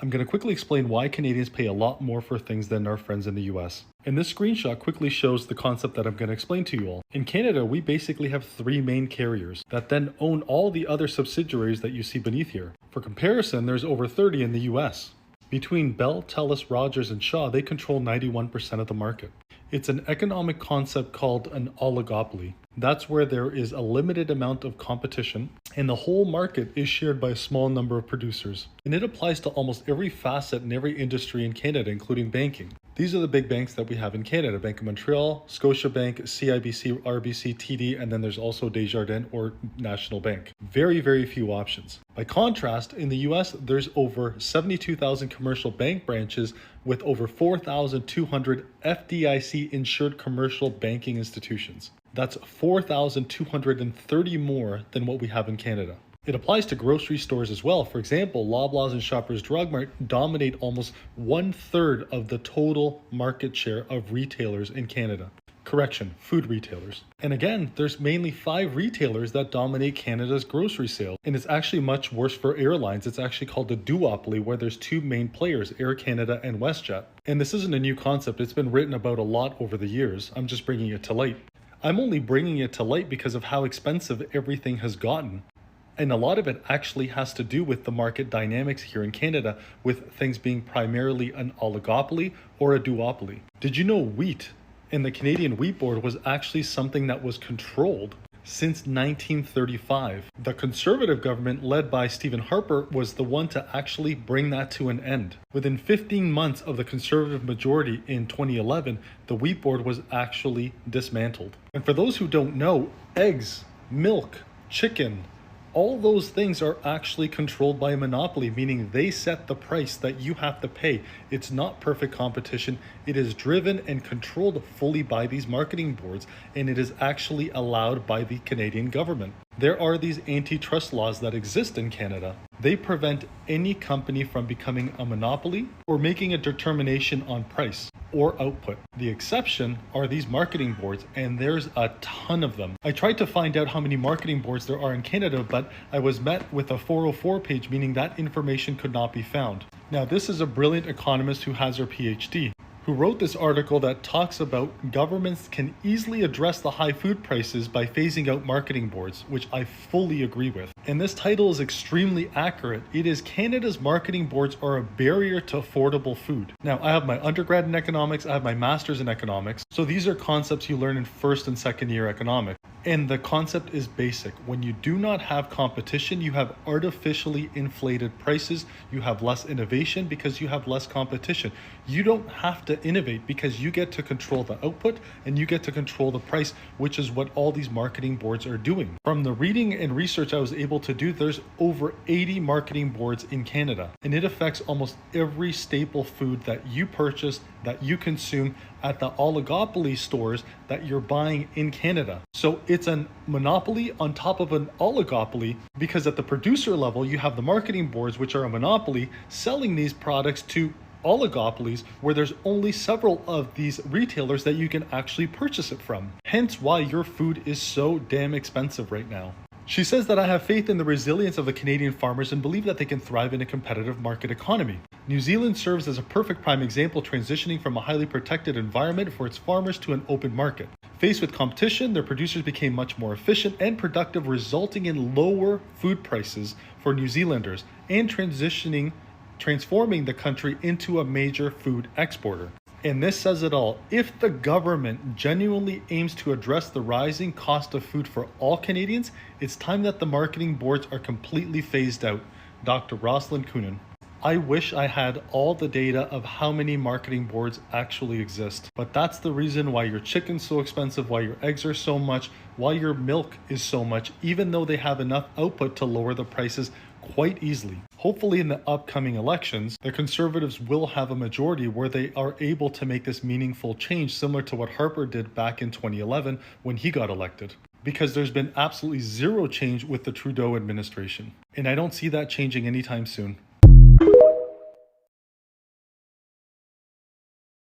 I'm going to quickly explain why Canadians pay a lot more for things than our friends in the US. And this screenshot quickly shows the concept that I'm going to explain to you all. In Canada, we basically have three main carriers that then own all the other subsidiaries that you see beneath here. For comparison, there's over 30 in the US. Between Bell, TELUS, Rogers, and Shaw, they control 91% of the market. It's an economic concept called an oligopoly. That's where there is a limited amount of competition and the whole market is shared by a small number of producers. And it applies to almost every facet in every industry in Canada, including banking. These are the big banks that we have in Canada: Bank of Montreal, Scotiabank, CIBC, RBC, TD, and then there's also Desjardins or National Bank. Very, very few options. By contrast, in the US, there's over 72,000 commercial bank branches with over 4,200 FDIC insured commercial banking institutions. That's 4,230 more than what we have in Canada. It applies to grocery stores as well. For example, Loblaws and Shoppers Drug Mart dominate almost 1/3 of the total market share of retailers in Canada. Correction, food retailers. And again, there's mainly 5 retailers that dominate Canada's grocery sales. And it's actually much worse for airlines. It's actually called a duopoly, where there's 2 main players, Air Canada and WestJet. And this isn't a new concept. It's been written about a lot over the years. I'm just bringing it to light. I'm only bringing it to light because of how expensive everything has gotten. And a lot of it actually has to do with the market dynamics here in Canada, with things being primarily an oligopoly or a duopoly. Did you know wheat and the Canadian Wheat Board was actually something that was controlled since 1935? The Conservative government led by Stephen Harper was the one to actually bring that to an end. Within 15 months of the Conservative majority in 2011, the Wheat Board was actually dismantled. And for those who don't know, eggs, milk, chicken, all those things are actually controlled by a monopoly, meaning they set the price that you have to pay. It's not perfect competition. It is driven and controlled fully by these marketing boards, and it is actually allowed by the Canadian government. There are these antitrust laws that exist in Canada. They prevent any company from becoming a monopoly or making a determination on price or output. The exception are these marketing boards, and there's a ton of them. I tried to find out how many marketing boards there are in Canada, but I was met with a 404 page, meaning that information could not be found. Now, this is a brilliant economist who has her PhD, who wrote this article that talks about governments can easily address the high food prices by phasing out marketing boards, which I fully agree with. And this title is extremely accurate. It is Canada's marketing boards are a barrier to affordable food. Now, I have my undergrad in economics, I have my master's in economics. So these are concepts you learn in first and second year economics. And the concept is basic. When you do not have competition, you have artificially inflated prices. You have less innovation because you have less competition. You don't have to innovate because you get to control the output and you get to control the price, which is what all these marketing boards are doing. From the reading and research I was able to do, there's over 80 marketing boards in Canada, and it affects almost every staple food that you purchase, that you consume at the oligopoly stores that you're buying in Canada. So it's a monopoly on top of an oligopoly, because at the producer level, you have the marketing boards, which are a monopoly, selling these products to oligopolies where there's only several of these retailers that you can actually purchase it from. Hence why your food is so damn expensive right now. She says that I have faith in the resilience of the Canadian farmers and believe that they can thrive in a competitive market economy. New Zealand serves as a perfect prime example, transitioning from a highly protected environment for its farmers to an open market. Faced with competition, their producers became much more efficient and productive, resulting in lower food prices for New Zealanders and transforming the country into a major food exporter. And this says it all. If the government genuinely aims to address the rising cost of food for all Canadians, it's time that the marketing boards are completely phased out. Dr. Rosalind Coonan. I wish I had all the data of how many marketing boards actually exist. But that's the reason why your chicken's so expensive, why your eggs are so much, why your milk is so much, even though they have enough output to lower the prices quite easily. Hopefully in the upcoming elections, the Conservatives will have a majority where they are able to make this meaningful change, similar to what Harper did back in 2011 when he got elected. Because there's been absolutely zero change with the Trudeau administration. And I don't see that changing anytime soon.